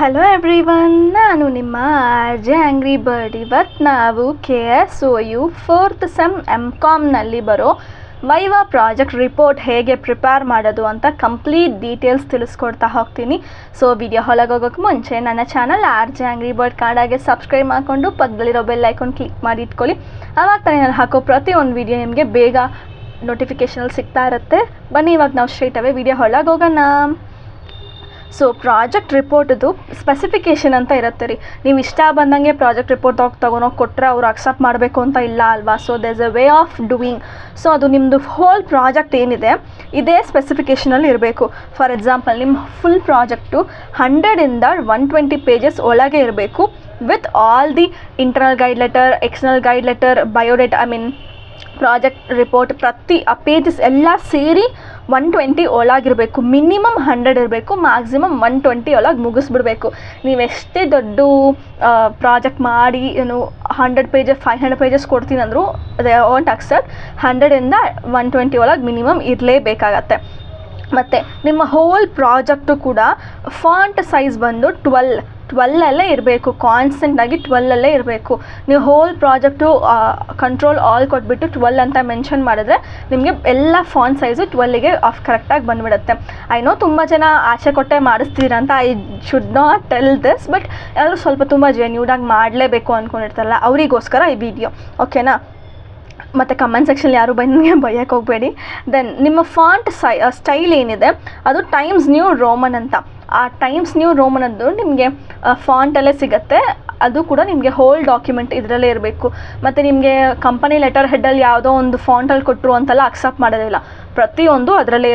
Hello everyone, ನಾನು ನಿಮ್ಮ RJ Angry bird. ಇವತ್ತು ನಾವು KSOU 4th ಸೆಮ್ MCOMನಲ್ಲಿ ಬರೋ ವೈವಾ ಪ್ರಾಜೆಕ್ಟ್ ರಿಪೋರ್ಟ್ ಹೇಗೆ ಪ್ರಿಪೇರ್ ಮಾಡೋದು ಅಂತ ಕಂಪ್ಲೀಟ್ ಡೀಟೇಲ್ಸ್ ತಿಳಿಸ್ಕೊಡ್ತಾ ಹೋಗ್ತೀನಿ. ಸೊ ವಿಡಿಯೋ ಹೊರಗೋಗೋಕ್ಕೆ ಮುಂಚೆ ನನ್ನ ಚಾನಲ್ ಆರ್.ಜೆ ಆಂಗ್ರಿ ಬರ್ಡ್ ಕನ್ನಡಗೆ ಸಬ್ಸ್ಕ್ರೈಬ್ ಮಾಡಿಕೊಂಡು ಪಕ್ಕದಲ್ಲಿರೋ ಬೆಲ್ ಐಕಾನ್ ಕ್ಲಿಕ್ ಮಾಡಿ ಇಟ್ಕೊಳ್ಳಿ. ಆವಾಗ ತಾನೇ ನಾನು ಹಾಕೋ ಪ್ರತಿಯೊಂದು ವಿಡಿಯೋ ನಿಮಗೆ ಬೇಗ ನೋಟಿಫಿಕೇಷನಲ್ಲಿ ಸಿಗ್ತಾ ಇರುತ್ತೆ. ಬನ್ನಿ ಇವಾಗ ನಾವು ಸ್ಟ್ರೈಟ್ ಅವೇ ವಿಡಿಯೋ ಹೊರಗೋಗೋಣ. ಸೊ ಪ್ರಾಜೆಕ್ಟ್ ರಿಪೋರ್ಟ್ದು ಸ್ಪೆಸಿಫಿಕೇಷನ್ ಅಂತ ಇರುತ್ತೆ ರೀ. ನೀವು ಇಷ್ಟ ಬಂದಂಗೆ ಪ್ರಾಜೆಕ್ಟ್ ರಿಪೋರ್ಟ್ ತೊಗೊಂಡೋಗಿ ಕೊಟ್ಟರೆ ಅವ್ರು ಅಕ್ಸೆಪ್ಟ್ ಮಾಡಬೇಕು ಅಂತ ಇಲ್ಲ ಅಲ್ವಾ. So there's a way of doing. So ಅದು ನಿಮ್ಮದು ಹೋಲ್ ಪ್ರಾಜೆಕ್ಟ್ ಏನಿದೆ ಇದೇ ಸ್ಪೆಸಿಫಿಕೇಷನಲ್ಲಿ ಇರಬೇಕು. ಫಾರ್ ಎಕ್ಸಾಂಪಲ್ ನಿಮ್ಮ ಫುಲ್ ಪ್ರಾಜೆಕ್ಟು 100ಇಂದ 120 ಪೇಜಸ್ ಒಳಗೆ ಇರಬೇಕು, with all the internal guide letter, external guide letter, biodata, project report, ಪ್ರತಿ ಆ ಪೇಜಸ್ ಎಲ್ಲ ಸೇರಿ 120 ಒಳಗಿರಬೇಕು. ಮಿನಿಮಮ್ 100 ಇರಬೇಕು, ಮ್ಯಾಕ್ಸಿಮಮ್ 120 ಒಳಗೆ ಮುಗಿಸ್ಬಿಡ್ಬೇಕು. ನೀವು ಎಷ್ಟೇ ದೊಡ್ಡ ಪ್ರಾಜೆಕ್ಟ್ ಮಾಡಿ 100 ಪೇಜಸ್ 500 ಪೇಜಸ್ ಕೊಡ್ತೀನಿ ಅಂದರೂ ದೇ ವಾಂಟ್ ಅಕ್ಸೆಪ್ಟ್. 100ಇಂದ 120 ಒಳಗೆ ಮಿನಿಮಮ್ ಇರಲೇಬೇಕಾಗತ್ತೆ. ಮತ್ತು ನಿಮ್ಮ ಹೋಲ್ ಪ್ರಾಜೆಕ್ಟು ಕೂಡ ಫಾಂಟ್ ಸೈಜ್ ಬಂದು 12 ಇರಬೇಕು. ಕಾನ್ಸ್ಟೆಂಟಾಗಿ 12 ಇರಬೇಕು. ನೀವು ಹೋಲ್ ಪ್ರಾಜೆಕ್ಟು ಕಂಟ್ರೋಲ್ ಆಲ್ ಕೊಟ್ಬಿಟ್ಟು 12 ಅಂತ ಮೆನ್ಷನ್ ಮಾಡಿದ್ರೆ ನಿಮಗೆ ಎಲ್ಲ ಫಾಂಟ್ ಸೈಜು 12ಗೆ ಕರೆಕ್ಟಾಗಿ ಬಂದುಬಿಡುತ್ತೆ. ಐ ನೋ ತುಂಬ ಜನ ಆಸೆ ಕೊಟ್ಟೆ ಮಾಡಿಸ್ತೀರ ಅಂತ, I should not tell this, but ಎಲ್ಲರೂ ಸ್ವಲ್ಪ ತುಂಬ ಜೆನ್ಯೂನಾಗಿ ಮಾಡಲೇಬೇಕು ಅಂದ್ಕೊಂಡಿರ್ತಾರಲ್ಲ ಅವರಿಗೋಸ್ಕರ ಈ ವಿಡಿಯೋ, ಓಕೆನಾ. ಮತ್ತು ಕಮೆಂಟ್ ಸೆಕ್ಷನ್ ಯಾರು ಬಂದು ಬೈಯಕ್ಕೆ ಹೋಗಬೇಡಿ. ದೆನ್ ನಿಮ್ಮ ಫಾಂಟ್ ಸ್ಟೈಲ್ ಏನಿದೆ ಅದು ಟೈಮ್ಸ್ ನ್ಯೂ ರೋಮನ್ ಅಂತ. ಆ ಟೈಮ್ಸ್ ನ್ಯೂ ರೋಮನದ್ದು ನಿಮಗೆ ಫಾಂಟಲ್ಲೇ ಸಿಗುತ್ತೆ. ಅದು ಕೂಡ ನಿಮಗೆ ಹೋಲ್ ಡಾಕ್ಯುಮೆಂಟ್ ಇದರಲ್ಲೇ ಇರಬೇಕು. ಮತ್ತು ನಿಮಗೆ ಕಂಪನಿ ಲೆಟರ್ ಹೆಡ್ಡಲ್ಲಿ ಯಾವುದೋ ಒಂದು ಫಾಂಟಲ್ಲಿ ಕೊಟ್ಟರು ಅಂತೆಲ್ಲ ಅಕ್ಸೆಪ್ಟ್ ಮಾಡೋದಿಲ್ಲ. ಪ್ರತಿಯೊಂದು ಅದರಲ್ಲೇ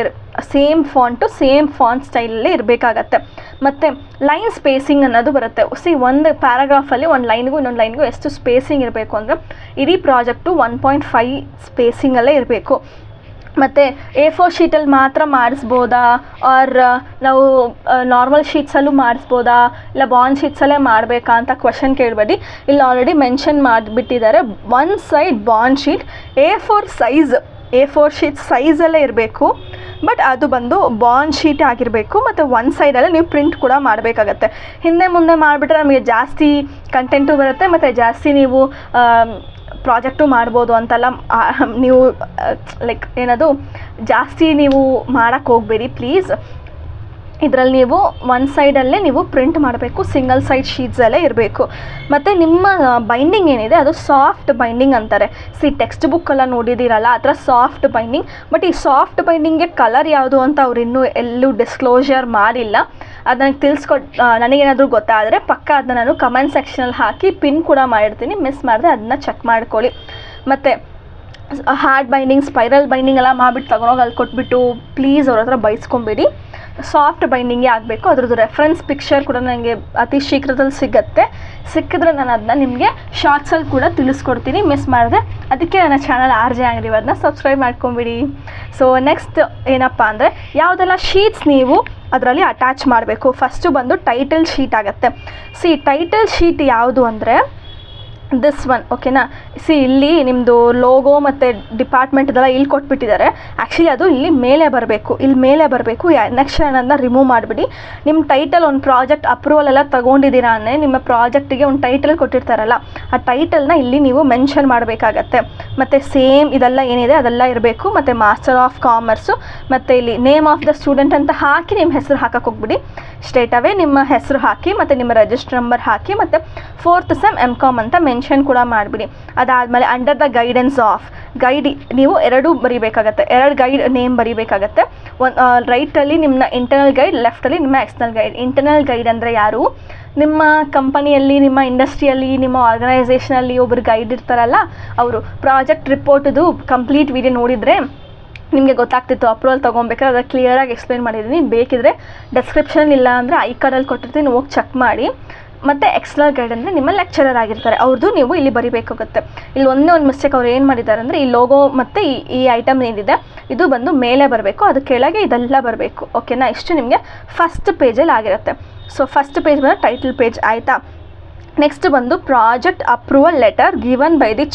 ಸೇಮ್ ಫಾಂಟು ಸೇಮ್ ಫಾಂಟ್ ಸ್ಟೈಲಲ್ಲೇ ಇರಬೇಕಾಗತ್ತೆ. ಮತ್ತು ಲೈನ್ ಸ್ಪೇಸಿಂಗ್ ಅನ್ನೋದು ಬರುತ್ತೆ. ಒಂದು ಪ್ಯಾರಾಗ್ರಾಫಲ್ಲಿ ಒಂದು ಲೈನ್ಗೂ ಇನ್ನೊಂದು ಲೈನ್ಗೂ ಎಷ್ಟು ಸ್ಪೇಸಿಂಗ್ ಇರಬೇಕು ಅಂದರೆ ಇಡೀ ಪ್ರಾಜೆಕ್ಟು 1.5 ಸ್ಪೇಸಿಂಗಲ್ಲೇ ಇರಬೇಕು. ಮತ್ತು A4 ಶೀಟಲ್ಲಿ ಮಾತ್ರ ಮಾಡಿಸ್ಬೋದಾ, ಆರ್ ನಾವು ನಾರ್ಮಲ್ ಶೀಟ್ಸಲ್ಲೂ ಮಾಡಿಸ್ಬೋದಾ, ಇಲ್ಲ ಬಾಂಡ್ ಶೀಟ್ಸಲ್ಲೇ ಮಾಡಬೇಕಾ ಅಂತ ಕ್ವೆಶನ್ ಕೇಳಬೇಡಿ. ಇಲ್ಲಿ ಆಲ್ರೆಡಿ ಮೆನ್ಷನ್ ಮಾಡಿಬಿಟ್ಟಿದ್ದಾರೆ. One side bond sheet A4 sheet ಸೈಜಲ್ಲೇ ಇರಬೇಕು, ಬಟ್ ಅದು ಬಂದು ಬಾಂಡ್ ಶೀಟ್ ಆಗಿರಬೇಕು. ಮತ್ತು ಒಂದು ಸೈಡಲ್ಲೇ ನೀವು ಪ್ರಿಂಟ್ ಕೂಡ ಮಾಡಬೇಕಾಗತ್ತೆ. ಹಿಂದೆ ಮುಂದೆ ಮಾಡಿಬಿಟ್ರೆ ನಮಗೆ ಜಾಸ್ತಿ ಕಂಟೆಂಟು ಬರುತ್ತೆ, ಮತ್ತು ಜಾಸ್ತಿ ನೀವು ಪ್ರಾಜೆಕ್ಟು ಮಾಡ್ಬೋದು ಅಂತೆಲ್ಲ ನೀವು ಏನದು ಜಾಸ್ತಿ ನೀವು ಮಾಡೋಕ್ಕೆ ಹೋಗಬೇಡಿ ಪ್ಲೀಸ್. ಇದರಲ್ಲಿ ನೀವು ಒಂದು ಸೈಡಲ್ಲೇ ನೀವು ಪ್ರಿಂಟ್ ಮಾಡಬೇಕು, ಸಿಂಗಲ್ ಸೈಡ್ ಶೀಟ್ಸಲ್ಲೇ ಇರಬೇಕು. ಮತ್ತು ನಿಮ್ಮ ಬೈಂಡಿಂಗ್ ಏನಿದೆ ಅದು ಸಾಫ್ಟ್ ಬೈಂಡಿಂಗ್ ಅಂತಾರೆ. ಟೆಕ್ಸ್ಟ್ ಬುಕ್ಕೆಲ್ಲ ನೋಡಿದ್ದೀರಲ್ಲ ಆ ಥರ ಸಾಫ್ಟ್ ಬೈಂಡಿಂಗ್. ಬಟ್ ಈ ಸಾಫ್ಟ್ ಬೈಂಡಿಂಗ್ಗೆ ಕಲರ್ ಯಾವುದು ಅಂತ ಅವ್ರು ಇನ್ನೂ ಎಲ್ಲೂ ಡಿಸ್ಕ್ಲೋಜರ್ ಮಾಡಿಲ್ಲ. ಅದನ್ನು ನನಗೇನಾದರೂ ಗೊತ್ತಾದರೆ ಪಕ್ಕ ಅದನ್ನ ನಾನು ಕಮೆಂಟ್ ಸೆಕ್ಷನಲ್ಲಿ ಹಾಕಿ ಪಿನ್ ಕೂಡ ಮಾಡಿರ್ತೀನಿ. ಮಿಸ್ ಮಾಡಿದ್ರೆ ಅದನ್ನ ಚೆಕ್ ಮಾಡ್ಕೊಳ್ಳಿ. ಮತ್ತು ಹಾರ್ಡ್ ಬೈಂಡಿಂಗ್, ಸ್ಪೈರಲ್ ಬೈಂಡಿಂಗ್ ಎಲ್ಲ ಮಾಡಿಬಿಟ್ಟು ತಗೊಂಡೋಗಿ ಅಲ್ಲಿ ಕೊಟ್ಬಿಟ್ಟು ಪ್ಲೀಸ್ ಅವ್ರ ಹತ್ರ ಬೈಸ್ಕೊಬೇಡಿ. ಸಾಫ್ಟ್ ಬೈಂಡಿಂಗೇ ಆಗಬೇಕು. ಅದ್ರದ್ದು ರೆಫರೆನ್ಸ್ ಪಿಕ್ಚರ್ ಕೂಡ ನನಗೆ ಅತಿ ಶೀಘ್ರದಲ್ಲಿ ಸಿಕ್ಕಿದ್ರೆ ನಾನು ಅದನ್ನ ನಿಮಗೆ ಶಾರ್ಟ್ಸಲ್ಲಿ ಕೂಡ ತಿಳಿಸ್ಕೊಡ್ತೀನಿ, ಮಿಸ್ ಮಾಡಿದೆ. ಅದಕ್ಕೆ ನನ್ನ ಚಾನಲ್ ಆರ್.ಜೆ ಆಂಗ್ರಿ ಬರ್ಡ್ನ ಸಬ್ಸ್ಕ್ರೈಬ್ ಮಾಡ್ಕೊಂಬಿಡಿ. ಸೊ ನೆಕ್ಸ್ಟ್ ಏನಪ್ಪ ಅಂದರೆ ಯಾವುದೆಲ್ಲ ಶೀಟ್ಸ್ ನೀವು ಅದರಲ್ಲಿ ಅಟ್ಯಾಚ್ ಮಾಡಬೇಕು. ಫಸ್ಟು ಬಂದು ಟೈಟಲ್ ಶೀಟ್ ಆಗುತ್ತೆ. ಟೈಟಲ್ ಶೀಟ್ ಯಾವುದು ಅಂದರೆ ದಿಸ್ ಒನ್, ಓಕೆನಾ. ಇಲ್ಲಿ ನಿಮ್ಮದು ಲೋಗೋ ಮತ್ತು ಡಿಪಾರ್ಟ್ಮೆಂಟ್ ಇದೆಲ್ಲ ಇಲ್ಲಿ ಕೊಟ್ಬಿಟ್ಟಿದ್ದಾರೆ. ಆ್ಯಕ್ಚುಲಿ ಅದು ಇಲ್ಲಿ ಮೇಲೆ ಬರಬೇಕು. ನೆಕ್ಸ್ಟ್ ಅನ್ನೋದನ್ನ ರಿಮೂವ್ ಮಾಡಿಬಿಡಿ. ನಿಮ್ಮ ಟೈಟಲ್ ಒಂದು ಪ್ರಾಜೆಕ್ಟ್ ಅಪ್ರೂವಲ್ ಎಲ್ಲ ತೊಗೊಂಡಿದ್ದೀರಾ ಅಂದರೆ ನಿಮ್ಮ ಪ್ರಾಜೆಕ್ಟಿಗೆ ಒಂದು ಟೈಟಲ್ ಕೊಟ್ಟಿರ್ತಾರಲ್ಲ ಆ ಟೈಟಲ್ನ ಇಲ್ಲಿ ನೀವು ಮೆನ್ಷನ್ ಮಾಡಬೇಕಾಗತ್ತೆ. ಮತ್ತು ಸೇಮ್ ಇದೆಲ್ಲ ಏನಿದೆ ಅದೆಲ್ಲ ಇರಬೇಕು. ಮತ್ತು ಮಾಸ್ಟರ್ ಆಫ್ ಕಾಮರ್ಸು, ಮತ್ತು ಇಲ್ಲಿ ನೇಮ್ ಆಫ್ ದ ಸ್ಟೂಡೆಂಟ್ ಅಂತ ಹಾಕಿ ನಿಮ್ಮ ಹೆಸರು ಹಾಕಕ್ಕೆ ಹೋಗ್ಬಿಡಿ. ಸ್ಟ್ರೇಟ್ ಅವೇ ನಿಮ್ಮ ಹೆಸರು ಹಾಕಿ ಮತ್ತು ನಿಮ್ಮ ರಿಜಿಸ್ಟರ್ ನಂಬರ್ ಹಾಕಿ ಮತ್ತು 4th ಸೆಮ್ MCOM ಅಂತ ಮೆನ್ಷನ್ ಕೂಡ ಮಾಡಿಬಿಡಿ. ಅದಾದಮೇಲೆ under the guidance of guide ನೀವು 2 ಬರೀಬೇಕಾಗತ್ತೆ. 2 ಗೈಡ್ ನೇಮ್ ಬರೀಬೇಕಾಗತ್ತೆ. ರೈಟಲ್ಲಿ ನಿಮ್ಮ ಇಂಟರ್ನಲ್ ಗೈಡ್, ಲೆಫ್ಟಲ್ಲಿ ನಿಮ್ಮ ಎಕ್ಸ್ಟರ್ನಲ್ ಗೈಡ್. ಇಂಟರ್ನಲ್ ಗೈಡ್ ಅಂದರೆ ಯಾರು? ನಿಮ್ಮ ಕಂಪನಿಯಲ್ಲಿ, ನಿಮ್ಮ ಇಂಡಸ್ಟ್ರಿಯಲ್ಲಿ, ನಿಮ್ಮ ಆರ್ಗನೈಸೇಷನಲ್ಲಿ ಒಬ್ಬರು ಗೈಡ್ ಇರ್ತಾರಲ್ಲ ಅವರು. ಪ್ರಾಜೆಕ್ಟ್ ರಿಪೋರ್ಟ್ದು ಕಂಪ್ಲೀಟ್ ವಿಡಿಯೋ ನೋಡಿದರೆ ನಿಮಗೆ ಗೊತ್ತಾಗ್ತಿತ್ತು. ಅಪ್ರೂವಲ್ ತೊಗೊಬೇಕಾದ್ರೆ ಅದನ್ನು ಕ್ಲಿಯರಾಗಿ ಎಕ್ಸ್ಪ್ಲೇನ್ ಮಾಡಿದ್ದೀನಿ. ಬೇಕಿದ್ರೆ ಡಿಸ್ಕ್ರಿಪ್ಷನ್ ಇಲ್ಲ ಅಂದರೆ ಐ ಕಾರ್ಡಲ್ಲಿ ಕೊಟ್ಟಿರ್ತೀನಿ, ಹೋಗಿ ಚೆಕ್ ಮಾಡಿ. ಮತ್ತು ಎಕ್ಸ್ಟರ್ನಲ್ ಗೈಡ್ ಅಂದರೆ ನಿಮ್ಮ ಲೆಕ್ಚರರ್ ಆಗಿರ್ತಾರೆ, ಅವ್ರದ್ದು ನೀವು ಇಲ್ಲಿ ಬರೀಬೇಕಾಗುತ್ತೆ. ಇಲ್ಲಿ ಒಂದೇ ಒಂದು ಮಿಸ್ಟೇಕ್ ಅವ್ರು ಏನು ಮಾಡಿದ್ದಾರೆ ಅಂದರೆ ಈ ಲೋಗೋ ಮತ್ತು ಈ ಐಟಮ್ ಏನಿದೆ ಇದು ಬಂದು ಮೇಲೆ ಬರಬೇಕು, ಅದು ಕೆಳಗೆ ಇದೆಲ್ಲ ಬರಬೇಕು, ಓಕೆನಾ. ಇಷ್ಟು ನಿಮಗೆ ಫಸ್ಟ್ ಪೇಜಲ್ಲಿ ಆಗಿರುತ್ತೆ. ಫಸ್ಟ್ ಪೇಜ್ ಬಂದರೆ ಟೈಟಲ್ ಪೇಜ್ ಆಯಿತಾ. ನೆಕ್ಸ್ಟ್ ಬಂದು project approval letter given by the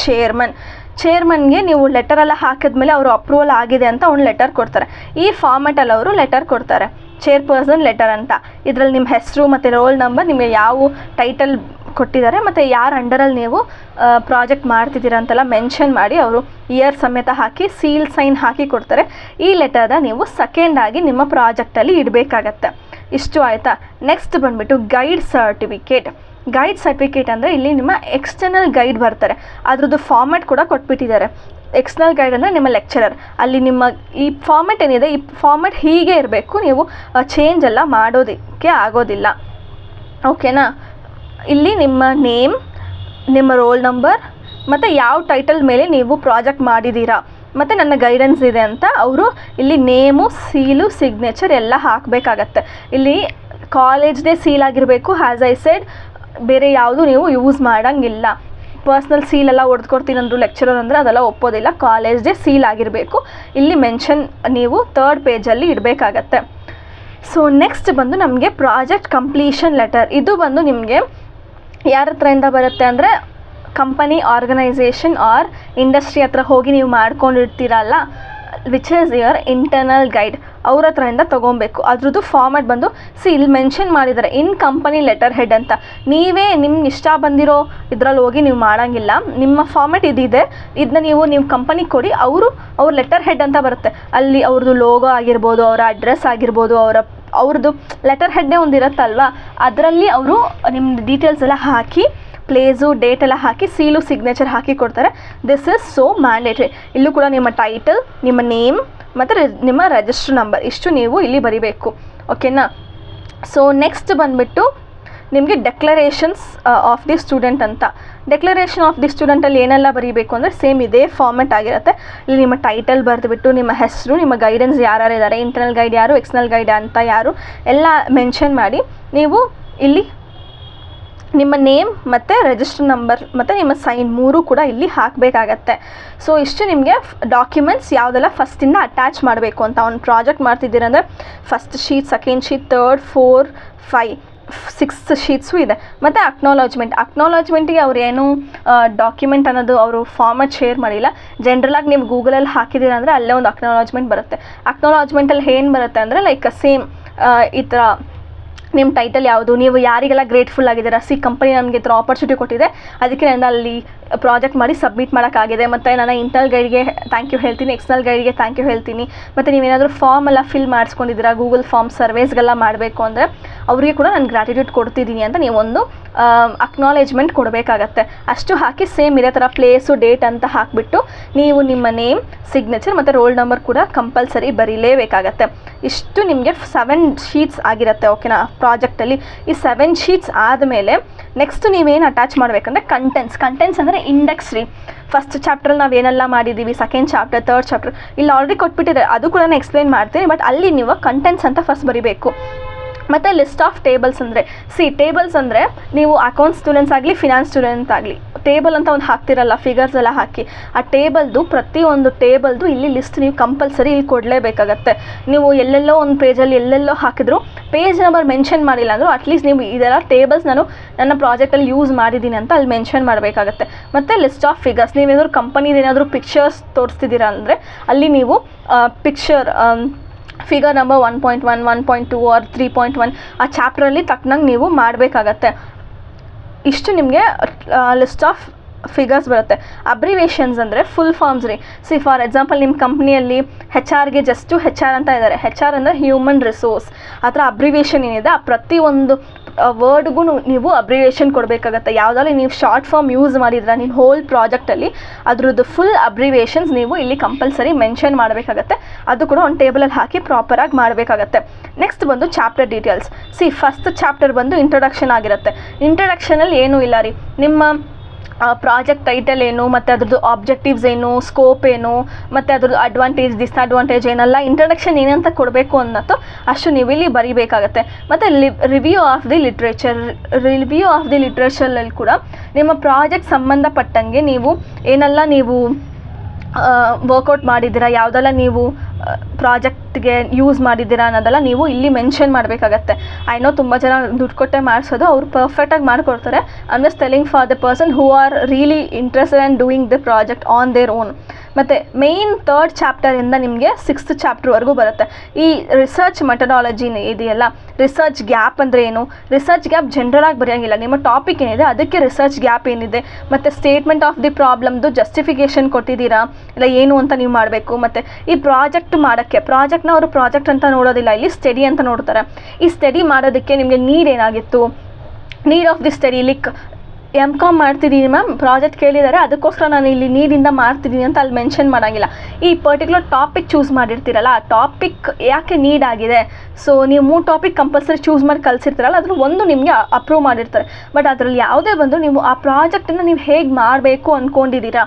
ಚೇರ್ಮನ್ಗೆ ನೀವು ಲೆಟರೆಲ್ಲ ಹಾಕಿದ್ಮೇಲೆ ಅವರು ಅಪ್ರೂವಲ್ ಆಗಿದೆ ಅಂತ ಒಂದು ಲೆಟರ್ ಕೊಡ್ತಾರೆ. ಈ ಫಾರ್ಮೆಟಲ್ಲಿ ಅವರು ಲೆಟರ್ ಕೊಡ್ತಾರೆ, ಚೇರ್ಪರ್ಸನ್ ಲೆಟರ್ ಅಂತ. ಇದರಲ್ಲಿ ನಿಮ್ಮ ಹೆಸರು ಮತ್ತು ರೋಲ್ ನಂಬರ್, ನಿಮಗೆ ಯಾವ ಟೈಟಲ್ ಕೊಟ್ಟಿದ್ದಾರೆ ಮತ್ತು ಯಾರ ಅಂಡರಲ್ಲಿ ನೀವು ಪ್ರಾಜೆಕ್ಟ್ ಮಾಡ್ತಿದ್ದೀರ ಅಂತೆಲ್ಲ ಮೆನ್ಷನ್ ಮಾಡಿ ಅವರು ಇಯರ್ ಸಮೇತ ಹಾಕಿ ಸೀಲ್ ಸೈನ್ ಹಾಕಿ ಕೊಡ್ತಾರೆ. ಈ ಲೆಟರ್ನ ನೀವು ಸೆಕೆಂಡಾಗಿ ನಿಮ್ಮ ಪ್ರಾಜೆಕ್ಟಲ್ಲಿ ಇಡಬೇಕಾಗತ್ತೆ. ಇಷ್ಟು ಆಯಿತಾ. ನೆಕ್ಸ್ಟ್ ಬಂದುಬಿಟ್ಟು ಗೈಡ್ ಸರ್ಟಿಫಿಕೇಟ್ ಅಂದರೆ ಇಲ್ಲಿ ನಿಮ್ಮ ಎಕ್ಸ್ಟರ್ನಲ್ ಗೈಡ್ ಬರ್ತಾರೆ, ಅದ್ರದ್ದು ಫಾರ್ಮ್ಯಾಟ್ ಕೂಡ ಕೊಟ್ಬಿಟ್ಟಿದ್ದಾರೆ. ಎಕ್ಸ್ಟರ್ನಲ್ ಗೈಡ್ ಅಂದರೆ ನಿಮ್ಮ ಲೆಕ್ಚರರ್. ಅಲ್ಲಿ ನಿಮ್ಮ ಈ ಫಾರ್ಮ್ಯಾಟ್ ಏನಿದೆ, ಈ ಫಾರ್ಮ್ಯಾಟ್ ಹೀಗೆ ಇರಬೇಕು, ನೀವು ಚೇಂಜ್ ಎಲ್ಲ ಮಾಡೋದಕ್ಕೆ ಆಗೋದಿಲ್ಲ. ಓಕೆನಾ. ಇಲ್ಲಿ ನಿಮ್ಮ ನೇಮ್, ನಿಮ್ಮ ರೋಲ್ ನಂಬರ್ ಮತ್ತು ಯಾವ ಟೈಟಲ್ ಮೇಲೆ ನೀವು ಪ್ರಾಜೆಕ್ಟ್ ಮಾಡಿದ್ದೀರಾ ಮತ್ತು ನನ್ನ ಗೈಡೆನ್ಸ್ ಇದೆ ಅಂತ ಅವರು ಇಲ್ಲಿ ನೇಮು, ಸೀಲು, ಸಿಗ್ನೇಚರ್ ಎಲ್ಲ ಹಾಕಬೇಕಾಗತ್ತೆ. ಇಲ್ಲಿ ಕಾಲೇಜ್ದೇ ಸೀಲ್ ಆಗಿರಬೇಕು. ಹ್ಯಾಸ್ ಐ ಸೆಡ್, ಬೇರೆ ಯಾವುದು ನೀವು ಯೂಸ್ ಮಾಡೋಂಗಿಲ್ಲ. ಪರ್ಸ್ನಲ್ ಸೀಲೆಲ್ಲ ಹೊಡೆದ್ಕೊಡ್ತೀನಿ ಅಂದರು ಲೆಕ್ಚರರ್ ಅಂದರೆ ಅದೆಲ್ಲ ಒಪ್ಪೋದಿಲ್ಲ. ಕಾಲೇಜ್ದೇ ಸೀಲ್ ಆಗಿರಬೇಕು. ಇಲ್ಲಿ ಮೆನ್ಷನ್ ನೀವು 3rd ಪೇಜಲ್ಲಿ ಇಡಬೇಕಾಗತ್ತೆ. ಸೊ ನೆಕ್ಸ್ಟ್ ಬಂದು ನಮಗೆ ಪ್ರಾಜೆಕ್ಟ್ ಕಂಪ್ಲೀಷನ್ ಲೆಟರ್. ಇದು ಬಂದು ನಿಮಗೆ ಯಾರ ಹತ್ರದಿಂದ ಬರುತ್ತೆ ಅಂದರೆ ಕಂಪನಿ, ಆರ್ಗನೈಸೇಷನ್ ಆರ್ ಇಂಡಸ್ಟ್ರಿ ಹತ್ರ ಹೋಗಿ ನೀವು ಮಾಡ್ಕೊಂಡಿರ್ತೀರಲ್ಲ, which is your internal guide, ಅವ್ರ ಹತ್ರದಿಂದ ತೊಗೊಬೇಕು. ಅದ್ರದ್ದು ಫಾರ್ಮ್ಯಾಟ್ ಬಂದು ಇಲ್ಲಿ ಮೆನ್ಷನ್ ಮಾಡಿದ್ದಾರೆ, ಇನ್ ಕಂಪನಿ ಲೆಟರ್ ಹೆಡ್ ಅಂತ. ನೀವೇ ನಿಮ್ಮ ಇಷ್ಟ ಬಂದಿರೋ ಇದರಲ್ಲಿ ಹೋಗಿ ನೀವು ಮಾಡೋಂಗಿಲ್ಲ. ನಿಮ್ಮ ಫಾರ್ಮ್ಯಾಟ್ ಇದಿದೆ, ಇದನ್ನ ನೀವು ಕಂಪನಿಗೆ ಕೊಡಿ, ಅವ್ರ ಲೆಟರ್ ಹೆಡ್ ಅಂತ ಬರುತ್ತೆ. ಅಲ್ಲಿ ಅವ್ರದ್ದು ಲೋಗೋ ಆಗಿರ್ಬೋದು, ಅವರ ಅಡ್ರೆಸ್ ಆಗಿರ್ಬೋದು, ಅವ್ರದ್ದು ಲೆಟರ್ ಹೆಡ್ಡೇ ಒಂದು ಇರುತ್ತಲ್ವ, ಅದರಲ್ಲಿ ಅವರು ನಿಮ್ಮ ಡೀಟೇಲ್ಸ್ ಎಲ್ಲ ಹಾಕಿ, ಪ್ಲೇಸು, ಡೇಟ್ ಎಲ್ಲ ಹಾಕಿ, ಸೀಲು, ಸಿಗ್ನೇಚರ್ ಹಾಕಿ ಕೊಡ್ತಾರೆ. This is so mandatory. ಇಲ್ಲೂ ಕೂಡ ನಿಮ್ಮ ಟೈಟಲ್, ನಿಮ್ಮ ನೇಮ್ ಮತ್ತು ನಿಮ್ಮ ರಿಜಿಸ್ಟರ್ ನಂಬರ್ ಇಷ್ಟು ನೀವು ಇಲ್ಲಿ ಬರಿಬೇಕು. ಓಕೆನಾ. ಸೊ ನೆಕ್ಸ್ಟ್ ಬಂದುಬಿಟ್ಟು ನಿಮಗೆ ಡೆಕ್ಲರೇಷನ್ಸ್ ಆಫ್ ದಿ ಸ್ಟೂಡೆಂಟ್ ಅಂತ. ಡೆಕ್ಲರೇಷನ್ ಆಫ್ ದಿ ಸ್ಟೂಡೆಂಟಲ್ಲಿ ಏನೆಲ್ಲ ಬರೀಬೇಕು ಅಂದರೆ ಸೇಮ್ ಇದೇ ಫಾರ್ಮೆಟ್ ಆಗಿರುತ್ತೆ. ಇಲ್ಲಿ ನಿಮ್ಮ ಟೈಟಲ್ ಬರೆದುಬಿಟ್ಟು, ನಿಮ್ಮ ಹೆಸರು, ನಿಮ್ಮ ಗೈಡೆನ್ಸ್ ಯಾರ್ಯಾರು ಇದ್ದಾರೆ, ಇಂಟರ್ನಲ್ ಗೈಡ್ ಯಾರು, ಎಕ್ಸ್ಟರ್ನಲ್ ಗೈಡ್ ಅಂತ ಯಾರು, ಎಲ್ಲ ಮೆನ್ಷನ್ ಮಾಡಿ ನೀವು ಇಲ್ಲಿ ನಿಮ್ಮ ನೇಮ್ ಮತ್ತು ರಿಜಿಸ್ಟರ್ ನಂಬರ್ ಮತ್ತು ನಿಮ್ಮ ಸೈನ್ 3 ಕೂಡ ಇಲ್ಲಿ ಹಾಕಬೇಕಾಗತ್ತೆ. ಸೊ ಇಷ್ಟು ನಿಮಗೆ ಡಾಕ್ಯುಮೆಂಟ್ಸ್ ಯಾವುದೆಲ್ಲ ಫಸ್ಟಿಂದ ಅಟ್ಯಾಚ್ ಮಾಡಬೇಕು ಅಂತ. ಒಂದು ಪ್ರಾಜೆಕ್ಟ್ ಮಾಡ್ತಿದ್ದೀರಂದರೆ first sheet, second sheet, 3rd, 4th, 5th, 6th sheets ಇದೆ. ಮತ್ತು ಅಕ್ನಾಲಜ್ಮೆಂಟಿಗೆ ಅವ್ರು ಏನು ಡಾಕ್ಯುಮೆಂಟ್ ಅನ್ನೋದು ಅವರು ಫಾರ್ಮೆಟ್ ಶೇರ್ ಮಾಡಿಲ್ಲ. ಜನ್ರಲಾಗಿ ನೀವು ಗೂಗಲಲ್ಲಿ ಹಾಕಿದ್ದೀರ ಅಂದರೆ ಅಲ್ಲೇ ಒಂದು ಅಕ್ನಾಲಜ್ಮೆಂಟ್ ಬರುತ್ತೆ. ಅಕ್ನಾಲಜ್ಮೆಂಟಲ್ಲಿ ಏನು ಬರುತ್ತೆ ಅಂದರೆ ಲೈಕ್ ಸೇಮ್ ಈ ಥರ ನಿಮ್ಮ ಟೈಟಲ್ ಯಾವುದು, ನೀವು ಯಾರಿಗೆಲ್ಲ ಗ್ರೇಟ್ಫುಲ್ ಆಗಿದ್ದೀರಾ, ಕಂಪನಿ ನಮಗೆ ಈ ಥರ ಆಪರ್ಚುನಿಟಿ ಕೊಟ್ಟಿದೆ, ಅದಕ್ಕೆ ನಾನು ಅಲ್ಲಿ ಪ್ರಾಜೆಕ್ಟ್ ಮಾಡಿ ಸಬ್ಮಿಟ್ ಮಾಡೋಕ್ಕಾಗಿದೆ, ಮತ್ತು ನಾನು ಇಂಟರ್ನಲ್ ಗೈಡ್ಗೆ ಥ್ಯಾಂಕ್ ಯು ಹೇಳ್ತೀನಿ, ಎಕ್ಸ್ಟರ್ನಲ್ ಗೈಡ್ಗೆ ಥ್ಯಾಂಕ್ ಯು ಹೇಳ್ತೀನಿ. ಮತ್ತು ನೀವೇನಾದರೂ ಫಾರ್ಮ್ ಎಲ್ಲ ಫಿಲ್ ಮಾಡಿಸ್ಕೊಂಡಿದ್ದೀರಾ, ಗೂಗಲ್ ಫಾರ್ಮ್ ಸರ್ವೇಸ್ಗೆಲ್ಲ ಮಾಡಬೇಕು ಅಂದರೆ ಅವರಿಗೆ ಕೂಡ ನಾನು ಗ್ರ್ಯಾಟಿಟ್ಯೂಡ್ ಕೊಡ್ತಿದ್ದೀನಿ ಅಂತ ನೀವೊಂದು ಅಕ್ನಾಲೇಜ್ಮೆಂಟ್ ಕೊಡಬೇಕಾಗತ್ತೆ. ಅಷ್ಟು ಹಾಕಿ ಸೇಮ್ ಇದೇ ಥರ ಪ್ಲೇಸು, ಡೇಟ್ ಅಂತ ಹಾಕಿಬಿಟ್ಟು ನೀವು ನಿಮ್ಮ ನೇಮ್, ಸಿಗ್ನೇಚರ್ ಮತ್ತು ರೋಲ್ ನಂಬರ್ ಕೂಡ ಕಂಪಲ್ಸರಿ ಬರೀಲೇಬೇಕಾಗತ್ತೆ. ಇಷ್ಟು ನಿಮಗೆ 7 ಶೀಟ್ಸ್ ಆಗಿರುತ್ತೆ. ಓಕೆನಾ. ಪ್ರಾಜೆಕ್ಟಲ್ಲಿ ಈ 7 ಶೀಟ್ಸ್ ಆದಮೇಲೆ ನೆಕ್ಸ್ಟ್ ನೀವೇನು ಅಟ್ಯಾಚ್ ಮಾಡಬೇಕಂದ್ರೆ ಕಂಟೆಂಟ್ಸ್ ಅಂದರೆ ಇಂಡೆಕ್ಸ್ ರೀ. ಫಸ್ಟ್ ಚಾಪ್ಟ್ರಲ್ಲಿ ನಾವು ಏನೆಲ್ಲ ಮಾಡಿದ್ದೀವಿ, ಸೆಕೆಂಡ್ ಚಾಪ್ಟರ್, 3rd ಚಾಪ್ಟರ್ ಇಲ್ಲಿ ಆಲ್ರೆಡಿ ಕೊಟ್ಬಿಟ್ಟಿದ್ದಾರೆ, ಅದು ಕೂಡ ನಾನು ಎಕ್ಸ್ಪ್ಲೈನ್ ಮಾಡ್ತೀನಿ. ಬಟ್ ಅಲ್ಲಿ ನೀವು ಕಂಟೆಂಟ್ಸ್ ಅಂತ ಫಸ್ಟ್ ಬರೀಬೇಕು. ಮತ್ತು ಲಿಸ್ಟ್ ಆಫ್ ಟೇಬಲ್ಸ್ ಅಂದರೆ ಟೇಬಲ್ಸ್ ಅಂದರೆ ನೀವು ಅಕೌಂಟ್ಸ್ ಸ್ಟೂಡೆಂಟ್ಸ್ ಆಗಲಿ, ಫಿನಾನ್ಸ್ ಸ್ಟೂಡೆಂಟ್ ಆಗಲಿ, ಟೇಬಲ್ ಅಂತ ಒಂದು ಹಾಕ್ತಿರಲ್ಲ, ಫಿಗರ್ಸ್ ಎಲ್ಲ ಹಾಕಿ, ಆ ಪ್ರತಿಯೊಂದು ಟೇಬಲ್ದು ಇಲ್ಲಿ ಲಿಸ್ಟ್ ನೀವು ಕಂಪಲ್ಸರಿ ಇಲ್ಲಿ ಕೊಡಲೇಬೇಕಾಗತ್ತೆ. ನೀವು ಎಲ್ಲೆಲ್ಲೋ ಒಂದು ಪೇಜಲ್ಲಿ ಎಲ್ಲೆಲ್ಲೋ ಹಾಕಿದ್ರು, ಪೇಜ್ ನಂಬರ್ ಮೆನ್ಷನ್ ಮಾಡಿಲ್ಲ ಅಂದರೂ ಅಟ್ಲೀಸ್ಟ್ ನೀವು ಇದೆಲ್ಲ ಟೇಬಲ್ಸ್ ನಾನು ನನ್ನ ಪ್ರಾಜೆಕ್ಟಲ್ಲಿ ಯೂಸ್ ಮಾಡಿದ್ದೀನಿ ಅಂತ ಅಲ್ಲಿ ಮೆನ್ಷನ್ ಮಾಡಬೇಕಾಗತ್ತೆ. ಮತ್ತು ಲಿಸ್ಟ್ ಆಫ್ ಫಿಗರ್ಸ್, ನೀವೇನಾದರೂ ಕಂಪನಿದು ಏನಾದರೂ ಪಿಕ್ಚರ್ಸ್ ತೋರಿಸ್ತಿದ್ದೀರಾ ಅಂದರೆ ಅಲ್ಲಿ ನೀವು ಪಿಕ್ಚರ್ ಫಿಗರ್ ನಂಬರ್ 1.1, 1.2 ಆರ್ 3.1 ಆ ಚಾಪ್ಟ್ರಲ್ಲಿ ತಕ್ಕನಂಗೆ ನೀವು ಮಾಡಬೇಕಾಗತ್ತೆ. ಇಷ್ಟು ನಿಮಗೆ ಲಿಸ್ಟ್ ಆಫ್ ಫಿಗರ್ಸ್ ಬರುತ್ತೆ. ಅಬ್ರಿವೇಷನ್ಸ್ ಅಂದರೆ ಫುಲ್ ಫಾರ್ಮ್ಸ್ ರೀ. ಫಾರ್ ಎಕ್ಸಾಂಪಲ್ ನಿಮ್ಮ ಕಂಪ್ನಿಯಲ್ಲಿ HR ಅಂತ ಇದ್ದಾರೆ. HR ಅಂದರೆ ಹ್ಯೂಮನ್ ರಿಸೋರ್ಸ್. ಆ ಥರ ಅಬ್ರಿವೇಷನ್ ಏನಿದೆ, ಆ ಪ್ರತಿಯೊಂದು ವರ್ಡ್ಗೂ ನೀವು ಅಬ್ರಿವೇಷನ್ ಕೊಡಬೇಕಾಗತ್ತೆ. ಯಾವುದಾದ್ರು ನೀವು ಶಾರ್ಟ್ ಫಾರ್ಮ್ ಯೂಸ್ ಮಾಡಿದ್ರೆ ನಿಮ್ಮ ಹೋಲ್ ಪ್ರಾಜೆಕ್ಟಲ್ಲಿ ಅದ್ರದ್ದು ಫುಲ್ ಅಬ್ರಿವೇಷನ್ಸ್ ನೀವು ಇಲ್ಲಿ ಕಂಪಲ್ಸರಿ ಮೆನ್ಷನ್ ಮಾಡಬೇಕಾಗತ್ತೆ. ಅದು ಕೂಡ ಒಂದು ಟೇಬಲಲ್ಲಿ ಹಾಕಿ ಪ್ರಾಪರಾಗಿ ಮಾಡಬೇಕಾಗತ್ತೆ. ನೆಕ್ಸ್ಟ್ ಬಂದು ಚಾಪ್ಟರ್ ಡೀಟೇಲ್ಸ್. ಫಸ್ಟ್ ಚಾಪ್ಟರ್ ಬಂದು ಇಂಟ್ರೊಡಕ್ಷನ್ ಆಗಿರುತ್ತೆ. ಇಂಟ್ರೊಡಕ್ಷನಲ್ಲಿ ಏನೂ ಇಲ್ಲ ರೀ, ನಿಮ್ಮ ಪ್ರಾಜೆಕ್ಟ್ ಟೈಟಲ್ ಏನು, ಮತ್ತು ಅದ್ರದ್ದು ಆಬ್ಜೆಕ್ಟಿವ್ಸ್ ಏನು, ಸ್ಕೋಪ್ ಏನು, ಮತ್ತು ಅದ್ರದ್ದು ಅಡ್ವಾಂಟೇಜ್, ಡಿಸ್ಅಡ್ವಾಂಟೇಜ್ ಏನೆಲ್ಲ, ಇಂಟ್ರೊಡಕ್ಷನ್ ಏನಂತ ಕೊಡಬೇಕು ಅನ್ನೋದು ಅಷ್ಟು ನೀವು ಇಲ್ಲಿ ಬರೀಬೇಕಾಗತ್ತೆ. ಮತ್ತು ರಿವ್ಯೂ ಆಫ್ ದಿ ಲಿಟ್ರೇಚರಲ್ಲಿ ಕೂಡ ನಿಮ್ಮ ಪ್ರಾಜೆಕ್ಟ್ ಸಂಬಂಧಪಟ್ಟಂಗೆ ನೀವು ಏನೆಲ್ಲ ನೀವು ವರ್ಕೌಟ್ ಮಾಡಿದ್ದೀರಾ, ಯಾವುದೆಲ್ಲ ನೀವು ಪ್ರಾಜೆಕ್ಟ್ಗೆ ಯೂಸ್ ಮಾಡಿದ್ದೀರಾ ಅನ್ನೋದೆಲ್ಲ ನೀವು ಇಲ್ಲಿ ಮೆನ್ಷನ್ ಮಾಡಬೇಕಾಗತ್ತೆ. ಐ ನೋ ತುಂಬ ಜನ ದುಡ್ಡು ಕೊಟ್ಟೆ ಮಾಡಿಸೋದು, ಅವ್ರು ಪರ್ಫೆಕ್ಟಾಗಿ ಮಾಡಿಕೊಡ್ತಾರೆ. I am just telling for the person who are really interested and doing the project on their own. ಮತ್ತು ಮೇಯ್ನ್ 3rd ಚಾಪ್ಟರಿಂದ ನಿಮಗೆ 6th ಚಾಪ್ಟರ್ವರೆಗೂ ಬರುತ್ತೆ. ಈ ರಿಸರ್ಚ್ ಮೆಥಡಾಲಜಿ ಇದೆಯಲ್ಲ, ರಿಸರ್ಚ್ ಗ್ಯಾಪ್ ಅಂದರೆ ಏನು, ರಿಸರ್ಚ್ ಗ್ಯಾಪ್ ಜನರಲಾಗಿ ಬರೆಯೋಂಗಿಲ್ಲ, ನಿಮ್ಮ ಟಾಪಿಕ್ ಏನಿದೆ ಅದಕ್ಕೆ ರಿಸರ್ಚ್ ಗ್ಯಾಪ್ ಏನಿದೆ, ಮತ್ತು ಸ್ಟೇಟ್ಮೆಂಟ್ ಆಫ್ ದಿ ಪ್ರಾಬ್ಲಮ್ದು ಜಸ್ಟಿಫಿಕೇಷನ್ ಕೊಟ್ಟಿದ್ದೀರಾ ಇಲ್ಲ ಏನು ಅಂತ ನೀವು ಮಾಡಬೇಕು. ಮತ್ತು ಈ ಪ್ರಾಜೆಕ್ಟ್ ಮಾಡೋಕ್ಕೆ, ಪ್ರಾಜೆಕ್ಟ್ನ ಅವರು ಪ್ರಾಜೆಕ್ಟ್ ಅಂತ ನೋಡೋದಿಲ್ಲ, ಇಲ್ಲಿ ಸ್ಟಡಿ ಅಂತ ನೋಡ್ತಾರೆ. ಈ ಸ್ಟಡಿ ಮಾಡೋದಕ್ಕೆ ನಿಮಗೆ ನೀಡ್ ಏನಾಗಿತ್ತು, need of the study. Like M.Com ಮಾಡ್ತಿದ್ದೀನಿ ಮ್ಯಾಮ್, ಪ್ರಾಜೆಕ್ಟ್ ಕೇಳಿದ್ದಾರೆ, ಅದಕ್ಕೋಸ್ಕರ ನಾನು ಇಲ್ಲಿ ನೀರಿಂದ ಮಾಡ್ತಿದ್ದೀನಿ ಅಂತ ಅಲ್ಲಿ ಮೆನ್ಷನ್ ಮಾಡೋಂಗಿಲ್ಲ. ಈ ಪರ್ಟಿಕ್ಯುಲರ್ ಟಾಪಿಕ್ ಚೂಸ್ ಮಾಡಿರ್ತೀರಲ್ಲ, ಆ ಟಾಪಿಕ್ ಯಾಕೆ ನೀಡ್ ಆಗಿದೆ, ಸೊ ನೀವು 3 ಟಾಪಿಕ್ ಕಂಪಲ್ಸರಿ ಚೂಸ್ ಮಾಡಿ ಕಲಿಸಿರ್ತೀರಲ್ಲ, ಅದ್ರ ಒಂದು ನಿಮಗೆ ಅಪ್ರೂವ್ ಮಾಡಿರ್ತಾರೆ. ಬಟ್ ಅದರಲ್ಲಿ ಯಾವುದೇ ಬಂದು ನೀವು ಆ ಪ್ರಾಜೆಕ್ಟನ್ನು ನೀವು ಹೇಗೆ ಮಾಡಬೇಕು ಅಂದ್ಕೊಂಡಿದ್ದೀರಾ,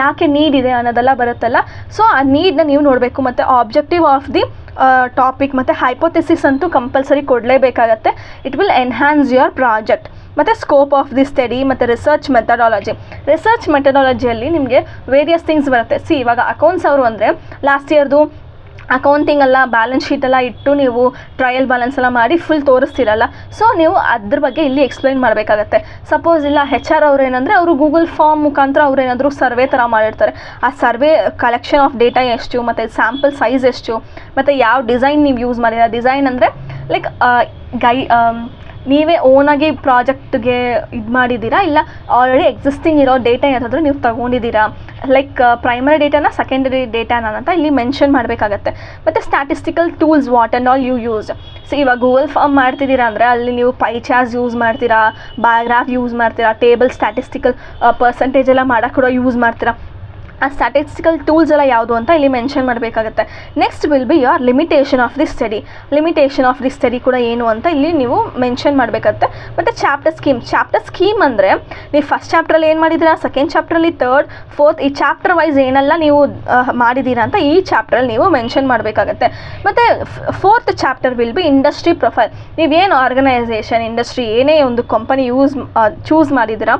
ಯಾಕೆ ನೀಡ್ ಇದೆ ಅನ್ನೋದೆಲ್ಲ ಬರುತ್ತಲ್ಲ, ಸೊ ಆ ನೀಡನ್ನ ನೀವು ನೋಡಬೇಕು. ಮತ್ತು ಆಬ್ಜೆಕ್ಟಿವ್ ಆಫ್ ದಿ ಟಾಪಿಕ್ ಮತ್ತು ಹೈಪೋಥೆಸಿಸ್ ಅಂತೂ ಕಂಪಲ್ಸರಿ ಕೊಡಲೇಬೇಕಾಗತ್ತೆ. It will enhance your project. ಮತ್ತು ಸ್ಕೋಪ್ ಆಫ್ ದಿ ಸ್ಟಡಿ ಮತ್ತು ರಿಸರ್ಚ್ ಮೆಥಡಾಲಜಿ. ರಿಸರ್ಚ್ ಮೆಥಡಾಲಜಿಯಲ್ಲಿ ನಿಮಗೆ ವೇರಿಯಸ್ ಥಿಂಗ್ಸ್ ಬರುತ್ತೆ. ಇವಾಗ ಅಕೌಂಟ್ಸ್ ಅವರು ಅಂದರೆ ಲಾಸ್ಟ್ ಇಯರ್ದು ಅಕೌಂಟಿಂಗ್ ಎಲ್ಲ ಬ್ಯಾಲೆನ್ಸ್ ಶೀಟೆಲ್ಲ ಇಟ್ಟು ನೀವು ಟ್ರಯಲ್ ಬ್ಯಾಲೆನ್ಸ್ ಎಲ್ಲ ಮಾಡಿ ಫುಲ್ ತೋರಿಸ್ತಿರಲ್ಲ, ಸೊ ನೀವು ಅದ್ರ ಬಗ್ಗೆ ಇಲ್ಲಿ ಎಕ್ಸ್ಪ್ಲೈನ್ ಮಾಡಬೇಕಾಗತ್ತೆ. ಸಪೋಸ್ ಇಲ್ಲ HR ಅವ್ರು ಏನಂದರೆ ಅವರು ಗೂಗಲ್ ಫಾರ್ಮ್ ಮುಖಾಂತರ ಅವ್ರು ಏನಾದರೂ ಸರ್ವೆ ಥರ ಮಾಡಿರ್ತಾರೆ. ಆ ಸರ್ವೆ ಕಲೆಕ್ಷನ್ ಆಫ್ ಡೇಟಾ ಎಷ್ಟು, ಮತ್ತು ಸ್ಯಾಂಪಲ್ ಸೈಜ್ ಎಷ್ಟು, ಮತ್ತು ಯಾವ ಡಿಸೈನ್ ನೀವು ಯೂಸ್ ಮಾಡಿರ. ಡಿಸೈನ್ ಅಂದರೆ ಲೈಕ್ ನೀವೇ ಓನಾಗಿ ಪ್ರಾಜೆಕ್ಟ್ಗೆ ಇದು ಮಾಡಿದ್ದೀರಾ, ಇಲ್ಲ ಆಲ್ರೆಡಿ ಎಕ್ಸಿಸ್ಟಿಂಗ್ ಇರೋ ಡೇಟಾ ಏನಾದರೂ ನೀವು ತೊಗೊಂಡಿದ್ದೀರಾ, ಲೈಕ್ ಪ್ರೈಮರಿ ಡೇಟಾನ ಸೆಕೆಂಡರಿ ಡೇಟಾನ ಅಂತ ಇಲ್ಲಿ ಮೆನ್ಷನ್ ಮಾಡಬೇಕಾಗತ್ತೆ. ಮತ್ತು statistical tools what and all you use. So ಇವಾಗ ಗೂಗಲ್ ಫಾರ್ಮ್ ಮಾಡ್ತಿದ್ದೀರಾ ಅಂದರೆ ಅಲ್ಲಿ ನೀವು ಪೈ ಚಾರ್ಟ್ಸ್ ಯೂಸ್ ಮಾಡ್ತೀರಾ, ಬಾಯೋಗ್ರಾಫ್ ಯೂಸ್ ಮಾಡ್ತೀರಾ, ಟೇಬಲ್ ಸ್ಟ್ಯಾಟಿಸ್ಟಿಕಲ್ ಪರ್ಸೆಂಟೇಜ್ ಎಲ್ಲ ಮಾಡೋಕ್ಕೆ ಕೂಡ ಯೂಸ್ ಮಾಡ್ತೀರಾ. ಆ ಸ್ಟ್ಯಾಟಿಸ್ಟಿಕಲ್ ಟೂಲ್ಸ್ ಎಲ್ಲ ಯಾವುದು ಅಂತ ಇಲ್ಲಿ ಮೆನ್ಷನ್ ಮಾಡಬೇಕಾಗುತ್ತೆ. Next will be your limitation of the study. Limitation of the study ಕೂಡ ಏನು ಅಂತ ಇಲ್ಲಿ ನೀವು ಮೆನ್ಷನ್ ಮಾಡಬೇಕಾಗುತ್ತೆ. ಮತ್ತು ಚಾಪ್ಟರ್ ಸ್ಕೀಮ್ ಅಂದರೆ ನೀವು ಫಸ್ಟ್ ಚಾಪ್ಟ್ರಲ್ಲಿ ಏನು ಮಾಡಿದ್ದೀರಾ, ಸೆಕೆಂಡ್ ಚಾಪ್ಟ್ರಲ್ಲಿ, 3rd, 4th ಈ ಚಾಪ್ಟರ್ ವೈಸ್ ಏನೆಲ್ಲ ನೀವು ಮಾಡಿದ್ದೀರಾ ಅಂತ ಈ ಚಾಪ್ಟ್ರಲ್ಲಿ ನೀವು ಮೆನ್ಷನ್ ಮಾಡಬೇಕಾಗತ್ತೆ. ಮತ್ತು 4th chapter will be industry profile. ನೀವೇನು ಆರ್ಗನೈಸೇಷನ್, ಇಂಡಸ್ಟ್ರಿ ಏನೇ ಒಂದು ಕಂಪನಿ ಚೂಸ್ ಮಾಡಿದ್ದೀರಾ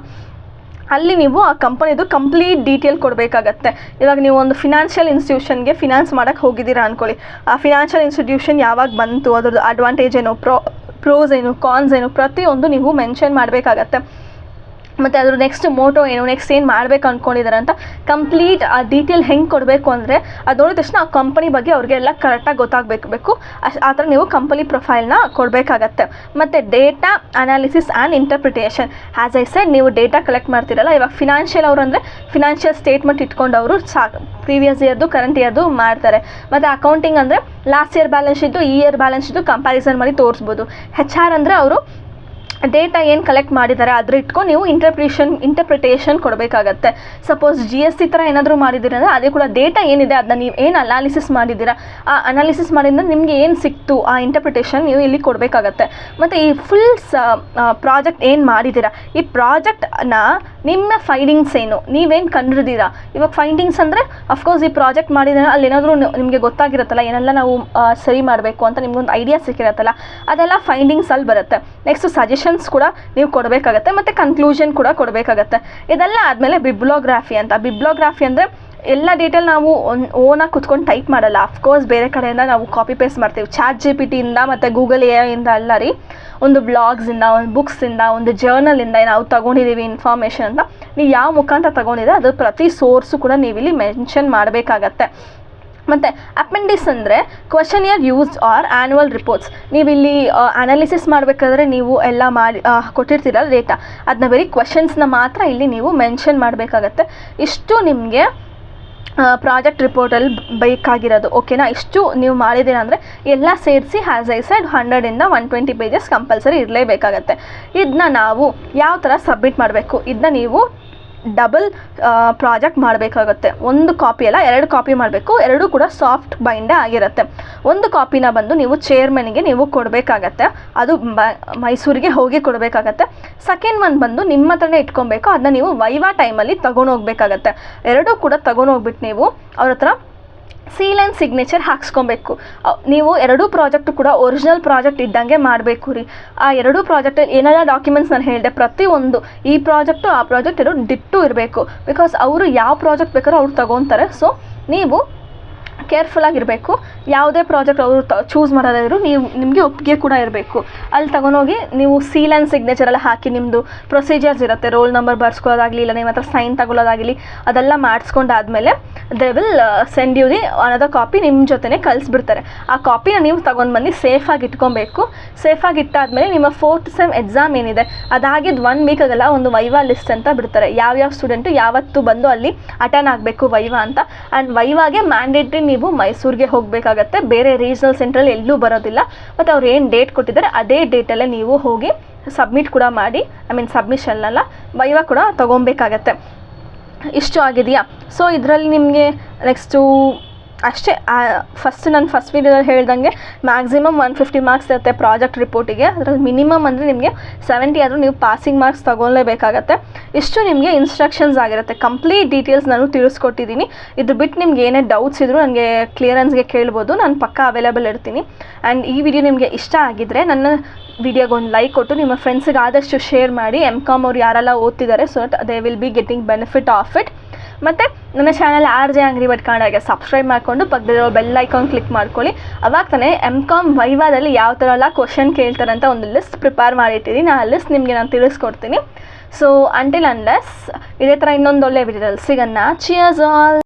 ಅಲ್ಲಿ ನೀವು ಆ ಕಂಪನಿದು ಕಂಪ್ಲೀಟ್ ಡೀಟೇಲ್ ಕೊಡಬೇಕಾಗತ್ತೆ. ಇವಾಗ ನೀವು ಒಂದು ಫಿನಾನ್ಷಿಯಲ್ ಇನ್ಸ್ಟಿಟ್ಯೂಷನ್ಗೆ ಫಿನಾನ್ಸ್ ಮಾಡೋಕ್ಕೆ ಹೋಗಿದ್ದೀರಾ ಅಂದ್ಕೊಳ್ಳಿ, ಆ ಫಿನಾನ್ಷಿಯಲ್ ಇನ್ಸ್ಟಿಟ್ಯೂಷನ್ ಯಾವಾಗ ಬಂತು, ಅದ್ರದ್ದು ಅಡ್ವಾಂಟೇಜ್ ಏನು, ಪ್ರೋಸ್ ಏನು, ಕಾನ್ಸ್ ಏನು, ಪ್ರತಿಯೊಂದು ನೀವು ಮೆನ್ಷನ್ ಮಾಡಬೇಕಾಗತ್ತೆ. ಮತ್ತು ಅದ್ರ ನೆಕ್ಸ್ಟ್ ಮೋಟೋ ಏನು, ನೆಕ್ಸ್ಟ್ ಏನು ಮಾಡಬೇಕು ಅಂದ್ಕೊಂಡಿದ್ದಾರೆ ಅಂತ ಕಂಪ್ಲೀಟ್ ಆ ಡೀಟೇಲ್ ಹೆಂಗೆ ಕೊಡಬೇಕು ಅಂದರೆ ಅದು ನೋಡಿದ ತಕ್ಷಣ ಆ ಕಂಪನಿ ಬಗ್ಗೆ ಅವ್ರಿಗೆಲ್ಲ ಕರೆಕ್ಟಾಗಿ ಗೊತ್ತಾಗಬೇಕು. ಆ ಥರ ನೀವು ಕಂಪನಿ ಪ್ರೊಫೈಲ್ನ ಕೊಡಬೇಕಾಗತ್ತೆ. ಮತ್ತು data analysis and interpretation. As I said, ನೀವು ಡೇಟಾ ಕಲೆಕ್ಟ್ ಮಾಡ್ತಿರಲ್ಲ, ಇವಾಗ ಫಿನಾನ್ಷಿಯಲ್ ಅವರು ಅಂದರೆ ಫಿನಾನ್ಷಿಯಲ್ ಸ್ಟೇಟ್ಮೆಂಟ್ ಇಟ್ಕೊಂಡವರು ಪ್ರೀವಿಯಸ್ ಇಯರ್ದು ಕರೆಂಟ್ ಇಯರ್ದು ಮಾಡ್ತಾರೆ. ಮತ್ತು ಅಕೌಂಟಿಂಗ್ ಅಂದರೆ ಲಾಸ್ಟ್ ಇಯರ್ ಬ್ಯಾಲೆನ್ಸ್ ಶೀಟು ಈ ಇಯರ್ ಬ್ಯಾಲೆನ್ಸ್ ಶೀಟು ಕಂಪ್ಯಾರಿಸನ್ ಮಾಡಿ ತೋರಿಸ್ಬೋದು. HR ಅಂದರೆ ಅವರು ಡೇಟಾ ಏನು ಕಲೆಕ್ಟ್ ಮಾಡಿದ್ದಾರೆ ಅದ್ರ ಇಟ್ಕೊಂಡು ನೀವು ಇಂಟರ್ಪ್ರಿಟೇಷನ್ ಕೊಡಬೇಕಾಗತ್ತೆ. ಸಪೋಸ್ GST ಥರ ಏನಾದರೂ ಮಾಡಿದ್ದೀರ ಅಂದರೆ ಅದೇ ಕೂಡ ಡೇಟಾ ಏನಿದೆ ಅದನ್ನ ನೀವು ಏನು ಅನಾಲಿಸಿಸ್ ಮಾಡಿದ್ದೀರಾ, ಆ ಅನಾಲಿಸಿಸ್ ಮಾಡಿದ್ರೆ ನಿಮಗೆ ಏನು ಸಿಕ್ತು ಆ ಇಂಟರ್ಪ್ರಿಟೇಷನ್ ನೀವು ಇಲ್ಲಿ ಕೊಡಬೇಕಾಗತ್ತೆ. ಮತ್ತು ಈ ಫುಲ್ ಪ್ರಾಜೆಕ್ಟ್ ಏನು ಮಾಡಿದ್ದೀರಾ, ಈ ಪ್ರಾಜೆಕ್ಟ್ನ ನಿಮ್ಮ ಫೈಂಡಿಂಗ್ಸ್ ಏನು, ನೀವೇನು ಕಂಡಿದ್ದೀರಾ. ಇವಾಗ ಫೈಂಡಿಂಗ್ಸ್ ಅಂದರೆ ಅಫ್ಕೋರ್ಸ್ ಈ ಪ್ರಾಜೆಕ್ಟ್ ಮಾಡಿದ್ರೆ ಅಲ್ಲಿ ಏನಾದರೂ ನಿಮಗೆ ಗೊತ್ತಾಗಿರುತ್ತಲ್ಲ, ಏನೆಲ್ಲ ನಾವು ಸರಿ ಮಾಡಬೇಕು ಅಂತ ನಿಮ್ಗೊಂದು ಐಡಿಯಾ ಸಿಕ್ಕಿರುತ್ತಲ್ಲ, ಅದೆಲ್ಲ ಫೈಂಡಿಂಗ್ಸಲ್ಲಿ ಬರುತ್ತೆ. ನೆಕ್ಸ್ಟ್ ಸಜೆಷನ್ಸ್ ಕೂಡ ನೀವು ಕೊಡಬೇಕಾಗತ್ತೆ, ಮತ್ತು ಕನ್ಕ್ಲೂಷನ್ ಕೂಡ ಕೊಡಬೇಕಾಗತ್ತೆ. ಇದೆಲ್ಲ ಆದಮೇಲೆ ಬಿಬ್ಲೋಗ್ರಾಫಿ ಅಂತ. ಬಿಬ್ಲೋಗ್ರಾಫಿ ಅಂದರೆ ಎಲ್ಲ ಡೀಟೇಲ್ ನಾವು ಓನಾಗಿ ಕುತ್ಕೊಂಡು ಟೈಪ್ ಮಾಡಲ್ಲ, ಅಫ್ಕೋರ್ಸ್ ಬೇರೆ ಕಡೆಯಿಂದ ನಾವು ಕಾಪಿ ಪೇಸ್ಟ್ ಮಾಡ್ತೀವಿ. ChatGPTಯಿಂದ ಮತ್ತು ಗೂಗಲ್ AI ಅಲ್ಲ ರೀ, ಒಂದು ಬ್ಲಾಗ್ಸಿಂದ, ಒಂದು ಬುಕ್ಸಿಂದ, ಒಂದು ಜರ್ನಲಿಂದ ನಾವು ತೊಗೊಂಡಿದ್ದೀವಿ ಇನ್ಫಾರ್ಮೇಷನ್ ಅಂತ. ನೀವು ಯಾವ ಮುಖಾಂತರ ತೊಗೊಂಡಿದ್ರೆ ಅದು ಪ್ರತಿ ಸೋರ್ಸು ಕೂಡ ನೀವಿಲ್ಲಿ ಮೆನ್ಷನ್ ಮಾಡಬೇಕಾಗತ್ತೆ. ಮತ್ತು ಅಪೆಂಡಿಕ್ಸ್ ಅಂದರೆ ಕ್ವೆಶನಿಯರ್ ಯೂಸ್ ಆರ್ ಆ್ಯನ್ಯುವಲ್ ರಿಪೋರ್ಟ್ಸ್. ನೀವಿಲ್ಲಿ ಅನಾಲಿಸಿಸ್ ಮಾಡಬೇಕಾದ್ರೆ ನೀವು ಎಲ್ಲ ಮಾಡಿ ಕೊಟ್ಟಿರ್ತೀರಲ್ಲ ಡೇಟಾ, ಅದನ್ನ ಬರೀ ಕ್ವೆಶನ್ಸ್ನ ಮಾತ್ರ ಇಲ್ಲಿ ನೀವು ಮೆನ್ಷನ್ ಮಾಡಬೇಕಾಗತ್ತೆ. ಇಷ್ಟು ನಿಮಗೆ ಪ್ರಾಜೆಕ್ಟ್ ರಿಪೋರ್ಟಲ್ಲಿ ಬೇಕಾಗಿರೋದು. ಓಕೆನಾ, ಇಷ್ಟು ನೀವು ಮಾಡಿದ್ದೀರ ಅಂದರೆ ಎಲ್ಲ ಸೇರಿಸಿ ಹ್ಯಾಸ್ ಐ ಸೆಡ್ 100ಇಂದ 120 ಪೇಜಸ್ ಕಂಪಲ್ಸರಿ ಇರಲೇಬೇಕಾಗತ್ತೆ. ಇದನ್ನ ನಾವು ಯಾವ ಥರ ಸಬ್ಮಿಟ್ ಮಾಡಬೇಕು, ಇದನ್ನ ನೀವು ಡಬಲ್ ಪ್ರಾಜೆಕ್ಟ್ ಮಾಡಬೇಕಾಗುತ್ತೆ. ಒಂದು ಕಾಪಿ ಅಲ್ಲ, 2 ಕಾಪಿ ಮಾಡಬೇಕು. 2 ಕೂಡ ಸಾಫ್ಟ್ ಬೈಂಡೇ ಆಗಿರುತ್ತೆ. ಒಂದು ಕಾಪಿನ ಬಂದು ನೀವು ಚೇರ್ಮನ್ಗೆ ನೀವು ಕೊಡಬೇಕಾಗತ್ತೆ, ಅದು ಮೈಸೂರಿಗೆ ಹೋಗಿ ಕೊಡಬೇಕಾಗತ್ತೆ. ಸೆಕೆಂಡ್ ಒನ್ ಬಂದು ನಿಮ್ಮ ಹತ್ರನೇ ಇಟ್ಕೊಬೇಕು, ಅದನ್ನ ನೀವು ವೈವಾ ಟೈಮಲ್ಲಿ ತೊಗೊಂಡೋಗ್ಬೇಕಾಗತ್ತೆ. 2 ಕೂಡ ತೊಗೊಂಡೋಗ್ಬಿಟ್ಟು ನೀವು ಅವ್ರ ಹತ್ರ ಸೀಲ್ ಆ್ಯಂಡ್ ಸಿಗ್ನೇಚರ್ ಹಾಕ್ಸ್ಕೊಬೇಕು. ನೀವು ಎರಡೂ ಪ್ರಾಜೆಕ್ಟು ಕೂಡ ಒರಿಜಿನಲ್ ಪ್ರಾಜೆಕ್ಟ್ ಇದ್ದಂಗೆ ಮಾಡಬೇಕು ರೀ. ಆ ಎರಡೂ ಪ್ರಾಜೆಕ್ಟಲ್ಲಿ ಏನೆಲ್ಲ ಡಾಕ್ಯುಮೆಂಟ್ಸ್ ನಾನು ಹೇಳಿದೆ ಪ್ರತಿಯೊಂದು ಈ ಪ್ರಾಜೆಕ್ಟು ಆ ಪ್ರಾಜೆಕ್ಟ್ ಎರಡು ಡಿಟ್ಟು ಇರಬೇಕು. ಬಿಕಾಸ್ ಅವರು ಯಾವ ಪ್ರಾಜೆಕ್ಟ್ ಬೇಕಾದ್ರೂ ಅವ್ರು ತೊಗೊತಾರೆ. ಸೊ ನೀವು ಕೇರ್ಫುಲ್ಲಾಗಿರಬೇಕು. ಯಾವುದೇ ಪ್ರಾಜೆಕ್ಟ್ ಅವರು ಚೂಸ್ ಮಾಡೋದಾದ್ರು ನಿಮಗೆ ಒಪ್ಪಿಗೆ ಕೂಡ ಇರಬೇಕು. ಅಲ್ಲಿ ತಗೊಂಡೋಗಿ ನೀವು ಸೀಲ್ ಆ್ಯಂಡ್ ಸಿಗ್ನೇಚರ್ ಎಲ್ಲ ಹಾಕಿ ನಿಮ್ಮದು ಪ್ರೊಸೀಜರ್ಸ್ ಇರುತ್ತೆ, ರೋಲ್ ನಂಬರ್ ಬರ್ಸ್ಕೊಳ್ಳೋದಾಗಲಿ ಇಲ್ಲ ನಿಮ್ಮ ಹತ್ರ ಸೈನ್ ತಗೊಳ್ಳೋದಾಗಲಿ ಅದೆಲ್ಲ ಮಾಡಿಸ್ಕೊಂಡಾದ್ಮೇಲೆ they will send you the another copy ನಿಮ್ಮ ಜೊತೆನೇ ಕಳಿಸ್ಬಿಡ್ತಾರೆ. ಆ ಕಾಪಿನ ನೀವು ತಗೊಂಡು ಬಂದು ಸೇಫಾಗಿ ಇಟ್ಕೊಬೇಕು. ಸೇಫಾಗಿ ಇಟ್ಟಾದ್ಮೇಲೆ ನಿಮ್ಮ 4th ಸೆಮ್ ಎಕ್ಸಾಮ್ ಏನಿದೆ ಅದಾಗಿದ್ದು 1 ವೀಕ್ ಆಗಲ್ಲ ಒಂದು ವೈವಾ ಲಿಸ್ಟ್ ಅಂತ ಬಿಡ್ತಾರೆ. ಯಾವ್ಯಾವ ಸ್ಟೂಡೆಂಟು ಯಾವತ್ತು ಬಂದು ಅಲ್ಲಿ ಅಟೆಂಡ್ ಆಗಬೇಕು ವೈವಾ ಅಂತ. ಆ್ಯಂಡ್ ವೈವಾಗೆ ಮ್ಯಾಂಡೇಟ್ರಿ ನೀವು ಮೈಸೂರಿಗೆ ಹೋಗಬೇಕಾಗತ್ತೆ, ಬೇರೆ ರೀಜನಲ್ ಸೆಂಟ್ರಲ್ಲಿ ಎಲ್ಲೂ ಬರೋದಿಲ್ಲ. ಮತ್ತು ಅವ್ರು ಏನು ಡೇಟ್ ಕೊಟ್ಟಿದ್ದಾರೆ ಅದೇ ಡೇಟಲ್ಲೇ ನೀವು ಹೋಗಿ ಸಬ್ಮಿಟ್ ಕೂಡ ಮಾಡಿ, ಸಬ್ಮಿಷನ್ನೆಲ್ಲ ವೈವಾ ಕೂಡ ತೊಗೊಬೇಕಾಗತ್ತೆ. ಇಷ್ಟು ಆಗಿದೆಯಾ? ಸೊ ಇದರಲ್ಲಿ ನಿಮಗೆ ನೆಕ್ಸ್ಟು ಅಷ್ಟೇ. ನಾನು ಫಸ್ಟ್ ವೀಡಿಯೋದಲ್ಲಿ ಹೇಳ್ದಂಗೆ ಮ್ಯಾಕ್ಸಿಮಮ್ 150 ಮಾರ್ಕ್ಸ್ ಇರುತ್ತೆ ಪ್ರಾಜೆಕ್ಟ್ ರಿಪೋರ್ಟಿಗೆ. ಅದರಲ್ಲಿ ಮಿನಿಮಮ್ ಅಂದರೆ ನಿಮಗೆ 70 ಆದರೂ ನೀವು ಪಾಸಿಂಗ್ ಮಾರ್ಕ್ಸ್ ತೊಗೊಳ್ಳೇಬೇಕಾಗತ್ತೆ. ಇಷ್ಟು ನಿಮಗೆ ಇನ್ಸ್ಟ್ರಕ್ಷನ್ಸ್ ಆಗಿರುತ್ತೆ. ಕಂಪ್ಲೀಟ್ ಡೀಟೇಲ್ಸ್ ನಾನು ತಿಳಿಸ್ಕೊಟ್ಟಿದ್ದೀನಿ. ಇದು ಬಿಟ್ಟು ನಿಮ್ಗೆ ಏನೇ ಡೌಟ್ಸ್ ಇದ್ದರೂ ನನಗೆ ಕ್ಲಿಯರೆನ್ಸ್ಗೆ ಕೇಳ್ಬೋದು, ನಾನು ಪಕ್ಕ ಅವೈಲೇಬಲ್ ಇರ್ತೀನಿ. ಆ್ಯಂಡ್ ಈ ವಿಡಿಯೋ ನಿಮಗೆ ಇಷ್ಟ ಆಗಿದ್ದರೆ ನನ್ನ ವಿಡಿಯೋಗೆ ಒಂದು ಲೈಕ್ ಕೊಟ್ಟು ನಿಮ್ಮ ಫ್ರೆಂಡ್ಸಿಗೆ ಆದಷ್ಟು ಶೇರ್ ಮಾಡಿ. MCOM ಅವ್ರು ಯಾರೆಲ್ಲ ಓದ್ತಿದ್ದಾರೆ so that they will be getting benefit of it. ಮತ್ತು ನನ್ನ ಚಾನಲ್ RJ Angry Bird ಕನ್ನಡಗೆ ಸಬ್ಸ್ಕ್ರೈಬ್ ಮಾಡಿಕೊಂಡು ಪಕ್ಕದಲ್ಲಿರೋ ಬೆಲ್ ಐಕಾನ್ ಕ್ಲಿಕ್ ಮಾಡ್ಕೊಳ್ಳಿ. ಅವಾಗ ತಾನೇ MCOM ವೈವಾದಲ್ಲಿ ಯಾವ ಥರ ಎಲ್ಲ ಕ್ವಶನ್ ಕೇಳ್ತಾರೆ ಅಂತ ಒಂದು ಲಿಸ್ಟ್ ಪ್ರಿಪೇರ್ ಮಾಡಿಟ್ಟಿದ್ದೀನಿ. ಆ ಲಿಸ್ಟ್ ನಿಮಗೆ ನಾನು ತಿಳಿಸ್ಕೊಡ್ತೀನಿ. ಸೊ ಅಂಟಿಲ್ ಅನ್ಲೆಸ್ ಇದೇ ಥರ ಇನ್ನೊಂದು ಒಳ್ಳೆ ವಿಡಿಯೋದಲ್ಲಿ ಸಿಗೋಣ. Cheers all.